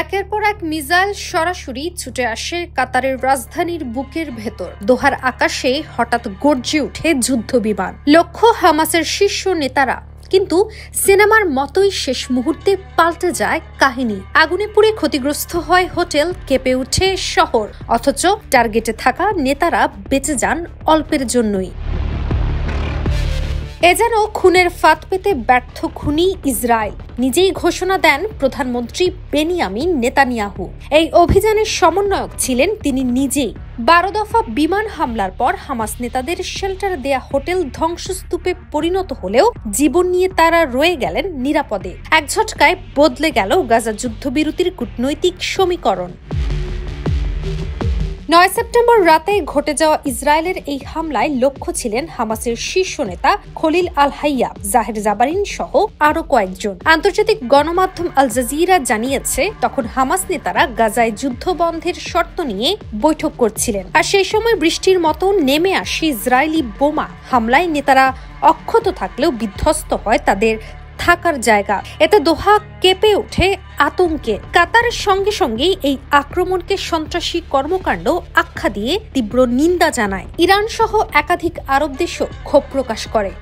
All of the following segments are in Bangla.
একের পর এক মিসাইল সরাসরি ছুটে আসে কাতারের রাজধানীর বুকের ভেতর। দোহার আকাশে হঠাৎ গর্জে ওঠে যুদ্ধ বিমান। লক্ষ্য হামাসের শীর্ষ নেতারা, কিন্তু সিনেমার মতোই শেষ মুহূর্তে পাল্টে যায় কাহিনী। আগুনে পুড়ে ক্ষতিগ্রস্ত হয় হোটেল, কেঁপে ওঠে শহর, অথচ টার্গেটে থাকা নেতারা বেঁচে যান অল্পের জন্যই। এ যেন খুনের ফাঁদ পেতে ব্যর্থ খুনি ইসরায়েল। নিজেই ঘোষণা দেন প্রধানমন্ত্রী বেনিয়ামিন নেতানিয়াহু। এই অভিযানের সমন্বয়ক ছিলেন তিনি নিজেই। 12 দফা বিমান হামলার পর হামাস নেতাদের শেল্টার দেয়া হোটেল ধ্বংসস্তূপে পরিণত হলেও জীবন নিয়ে তারা রয়ে গেলেন নিরাপদে। এক ঝটকায় বদলে গেল গাজা যুদ্ধবিরতির কূটনৈতিক সমীকরণ। 9 সেপ্টেম্বর রাতে ঘটে যাওয়া ইসরায়েলের এই হামলায় লক্ষ্য ছিলেন হামাসের শীর্ষ নেতা খলিল আল হাইয়া, জাহের জাবারিন সহ আরো কয়েকজন। আন্তর্জাতিক গণমাধ্যম আল জাজিরা জানিয়েছে, তখন হামাস নেতারা গাজায় যুদ্ধ বন্ধের শর্ত নিয়ে বৈঠক করছিলেন। আর সেই সময় বৃষ্টির মতো নেমে আসে ইসরায়েলি বোমা। হামলায় নেতারা অক্ষত থাকলেও বিধ্বস্ত হয় তাদের থাকার জায়গা। এতে দোহা কেঁপে ওঠে আতঙ্কে। কাতারের সঙ্গে সঙ্গেই এই আক্রমণকে সন্ত্রাসী কর্মকাণ্ড আখ্যা দিয়ে তীব্র নিন্দা জানায়। ইরান সহ একাধিক আরব দেশও ক্ষোভ প্রকাশ করে।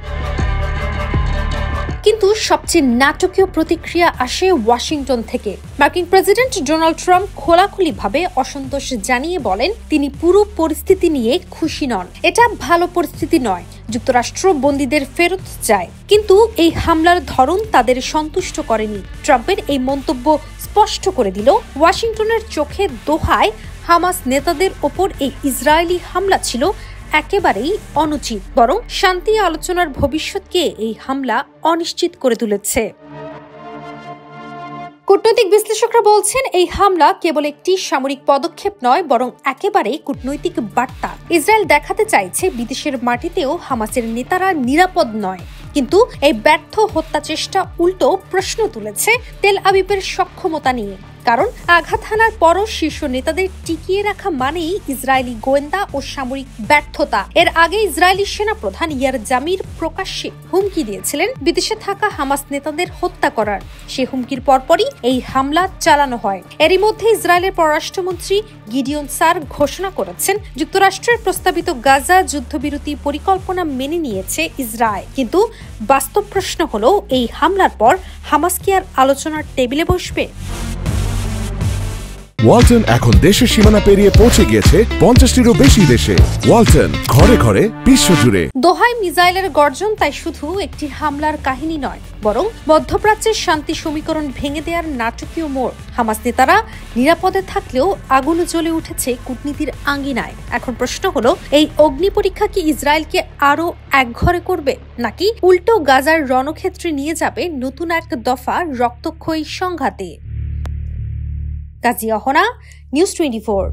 কিন্তু সবচেয়ে নাটকীয় প্রতিক্রিয়া আসে ওয়াশিংটন থেকে। মার্কিন প্রেসিডেন্ট ডোনাল্ড ট্রাম্প খোলাখুলিভাবে অসন্তোষ জানিয়ে বলেন, তিনি পুরো পরিস্থিতি নিয়ে খুশি নন। এটা ভালো পরিস্থিতি নয়। যুক্তরাষ্ট্র বন্দীদের ফেরত চায়, কিন্তু এই হামলার ধরন তাদের সন্তুষ্ট করেনি। ট্রাম্পের এই মন্তব্য স্পষ্ট করে দিল, ওয়াশিংটনের চোখে দোহায় হামাস নেতাদের ওপর এই ইসরায়েলি হামলা ছিল একেবারেই অনুচিত, বরং শান্তি আলোচনার ভবিষ্যৎকে এই হামলা অনিশ্চিত করে তুলেছে। কূটনৈতিক বিশ্লেষকরা বলছেন, এই হামলা কেবল একটি সামরিক পদক্ষেপ নয়, বরং একেবারেই কূটনৈতিক বার্তা। ইসরায়েল দেখাতে চাইছে বিদেশের মাটিতেও হামাসের নেতারা নিরাপদ নয়। কিন্তু এই ব্যর্থ হত্যা চেষ্টা উল্টো প্রশ্ন তুলেছে তেল আবিবের সক্ষমতা নিয়ে। কারণ আঘাত হানার পরও শীর্ষ নেতাদের টিকিয়ে রাখা মানেই ইসরায়েলি গোয়েন্দা ও সামরিক ব্যর্থতা। এর আগে ইসরায়েলি সেনাপ্রধান ইয়ার জামির প্রকাশ্যে হুমকি দিয়েছিলেন বিদেশে থাকা হামাস নেতাদের হত্যা করার। সে হুমকির পরপরই এই হামলা চালানো হয়। এরই মধ্যে ইসরায়েলের পররাষ্ট্রমন্ত্রী গিডিয়ন সার ঘোষণা করেছেন, যুক্তরাষ্ট্রের প্রস্তাবিত গাজা যুদ্ধবিরতি পরিকল্পনা মেনে নিয়েছে ইসরায়েল। কিন্তু বাস্তব প্রশ্ন হলো, এই হামলার পর হামাস কি আর আলোচনার টেবিলে বসবে? ওয়ালটন এখন দেশের সীমানা পেরিয়ে পৌঁছে গিয়েছে 50টিরও বেশি দেশে। ওয়ালটন, ঘরে ঘরে বিশ্বজুড়ে। দোহায় মিসাইলের গর্জন তাই শুধু একটি হামলার কাহিনী নয়, বরং মধ্যপ্রাচ্যের শান্তি সমীকরণ ভেঙে দেওয়ার নাটকীয় মোড়। হামাস নেতারা নিরাপদে থাকলেও আগুন জ্বলে উঠেছে কূটনীতির আঙ্গিনায়। এখন প্রশ্ন হলো, এই অগ্নি পরীক্ষা কি ইসরায়েলকে আরো একঘরে করবে, নাকি উল্টো গাজার রণক্ষেত্রে নিয়ে যাবে নতুন এক দফা রক্তক্ষয়ী সংঘাতে? কাজী অহনা, নিউজ 24।